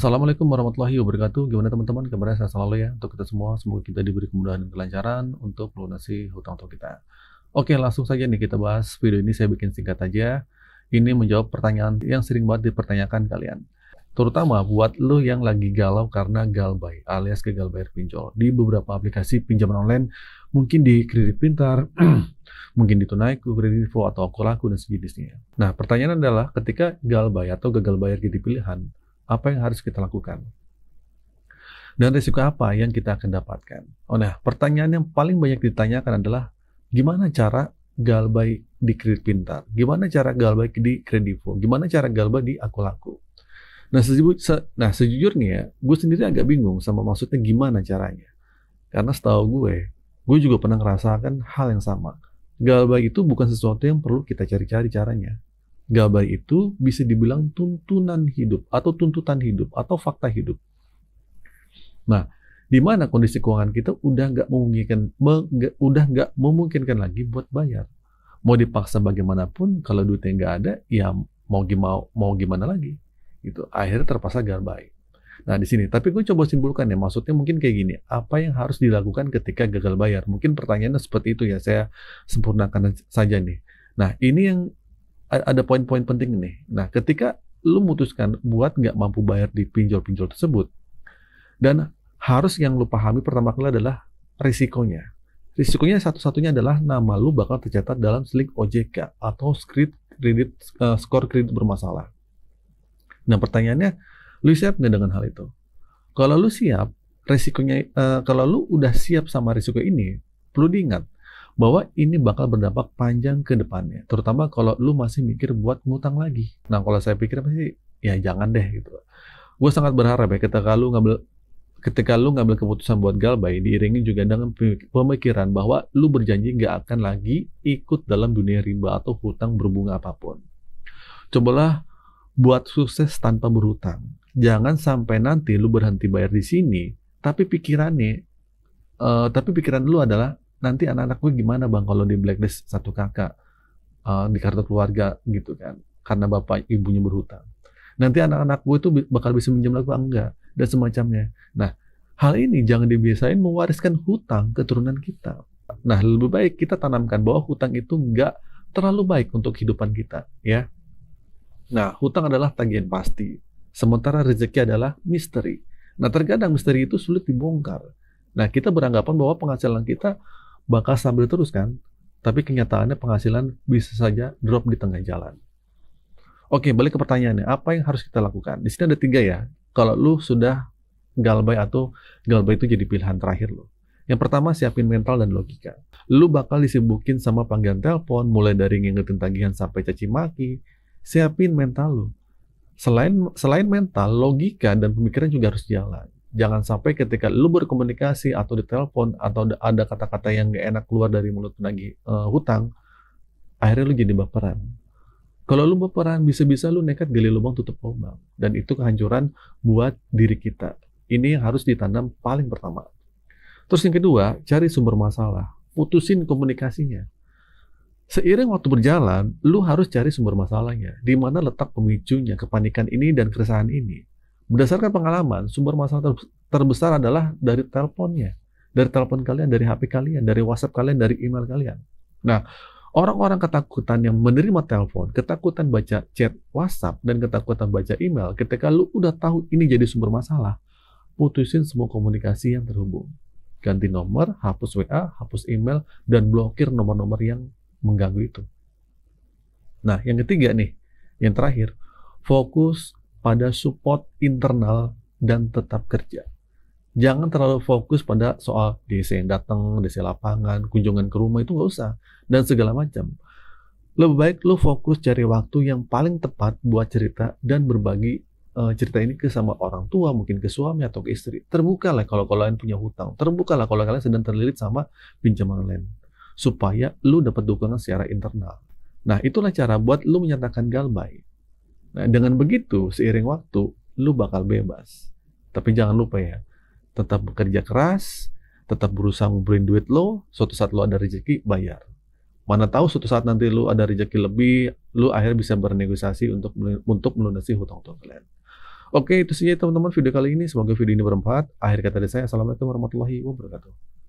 Assalamualaikum warahmatullahi wabarakatuh. Gimana teman-teman? Kabarnya sehat selalu ya untuk kita semua. Semoga kita diberi kemudahan dan kelancaran untuk melunasi hutang-hutang kita. Oke, langsung saja nih kita bahas. Video ini saya bikin singkat aja. Ini menjawab pertanyaan yang sering banget dipertanyakan kalian. Terutama buat lo yang lagi galau karena galbay alias gagal bayar pinjol di beberapa aplikasi pinjaman online, mungkin di Kredit Pintar, mungkin di Tunaiku, Kredivo, atau Akulaku dan sejenisnya. Nah, pertanyaan adalah ketika galbay atau gagal bayar jadi pilihan, apa yang harus kita lakukan? Dan risiko apa yang kita akan dapatkan? Nah, pertanyaan yang paling banyak ditanyakan adalah gimana cara galbay di Kredit Pintar? Gimana cara galbay di Kredivo? Gimana cara galbay di Akulaku? Nah, sejujurnya ya, gue sendiri agak bingung sama maksudnya gimana caranya. Karena setahu gue juga pernah ngerasakan hal yang sama. Galbay itu bukan sesuatu yang perlu kita cari-cari caranya. Galbay itu bisa dibilang tuntunan hidup atau tuntutan hidup atau fakta hidup. Nah, di mana kondisi keuangan kita udah nggak memungkinkan lagi buat bayar. Mau dipaksa bagaimanapun, kalau duitnya nggak ada, ya mau gimana lagi. Gitu. Akhirnya terpaksa galbay. Nah, di sini. Tapi gue coba simpulkan ya, maksudnya mungkin kayak gini. Apa yang harus dilakukan ketika gagal bayar? Mungkin pertanyaannya seperti itu ya. Saya sempurnakan saja nih. Nah, ini yang ada poin-poin penting nih. Nah, ketika lu memutuskan buat nggak mampu bayar di pinjol-pinjol tersebut, dan harus yang lu pahami pertama kali adalah risikonya. Risikonya satu-satunya adalah nama lu bakal tercatat dalam slip OJK atau skor kredit bermasalah. Nah, pertanyaannya, lu siap nggak dengan hal itu? Kalau lu siap, kalau lu udah siap sama risiko ini, perlu diingat bahwa ini bakal berdampak panjang ke depannya. Terutama kalau lu masih mikir buat ngutang lagi. Nah, kalau saya pikir pasti, ya jangan deh gitu. Gue sangat berharap ya ketika lu ngambil keputusan buat galbay, diiringi juga dengan pemikiran bahwa lu berjanji nggak akan lagi ikut dalam dunia riba atau hutang berbunga apapun. Cobalah buat sukses tanpa berhutang. Jangan sampai nanti lu berhenti bayar di sini, tapi pikiran lu adalah nanti anak-anak gue gimana bang kalau di blacklist satu kakak di kartu keluarga gitu kan, karena bapak ibunya berhutang. Nanti anak-anak gue itu bakal bisa minjem lagi enggak dan semacamnya. Nah, hal ini jangan dibiasain mewariskan hutang keturunan kita. Nah, lebih baik kita tanamkan bahwa hutang itu enggak terlalu baik untuk kehidupan kita, ya. Nah, hutang adalah tagihan pasti, sementara rezeki adalah misteri. Nah, terkadang misteri itu sulit dibongkar. Nah, kita beranggapan bahwa penghasilan kita bakal stabil terus kan, tapi kenyataannya penghasilan bisa saja drop di tengah jalan. Oke, balik ke pertanyaannya, apa yang harus kita lakukan? Di sini ada 3 ya, kalau lu sudah galbay atau galbay itu jadi pilihan terakhir lu. Yang pertama, siapin mental dan logika. Lu bakal disibukin sama panggilan telepon, mulai dari ngingetin tagihan sampai caci maki. Siapin mental lu. Selain mental, logika dan pemikiran juga harus jalan. Jangan sampai ketika lu berkomunikasi atau di telepon atau ada kata-kata yang gak enak keluar dari mulut penagih hutang, akhirnya lu jadi baperan. Kalau lu baperan, bisa-bisa lu nekat gali lubang tutup lubang. Dan itu kehancuran buat diri kita. Ini yang harus ditanam paling pertama. Terus yang kedua, cari sumber masalah. Putusin komunikasinya. Seiring waktu berjalan, lu harus cari sumber masalahnya. Di mana letak pemicunya, kepanikan ini dan keresahan ini. Berdasarkan pengalaman, sumber masalah terbesar adalah dari teleponnya. Dari telepon kalian, dari HP kalian, dari WhatsApp kalian, dari email kalian. Nah, orang-orang ketakutan yang menerima telepon, ketakutan baca chat WhatsApp, dan ketakutan baca email, ketika lu udah tahu ini jadi sumber masalah, putusin semua komunikasi yang terhubung. Ganti nomor, hapus WA, hapus email, dan blokir nomor-nomor yang mengganggu itu. Nah, yang ketiga nih, yang terakhir, fokus pada support internal dan tetap kerja. Jangan terlalu fokus pada soal DC yang datang, DC lapangan, kunjungan ke rumah, itu nggak usah, dan segala macam. Lebih baik lu fokus cari waktu yang paling tepat buat cerita dan berbagi cerita ini ke sama orang tua, mungkin ke suami atau ke istri. Terbukalah kalau kalian punya hutang, terbukalah kalau kalian sedang terlilit sama pinjaman online, supaya lu dapat dukungan secara internal. Nah, itulah cara buat lu menyatakan galbay. Nah, dengan begitu, seiring waktu, lu bakal bebas. Tapi jangan lupa ya, tetap bekerja keras, tetap berusaha ngumpulin duit lo, suatu saat lo ada rezeki, bayar. Mana tahu suatu saat nanti lu ada rezeki lebih, lu akhirnya bisa bernegosiasi untuk melunasi hutang-hutang kalian. Oke, itu saja teman-teman video kali ini. Semoga video ini bermanfaat. Akhir kata dari saya, assalamualaikum warahmatullahi wabarakatuh.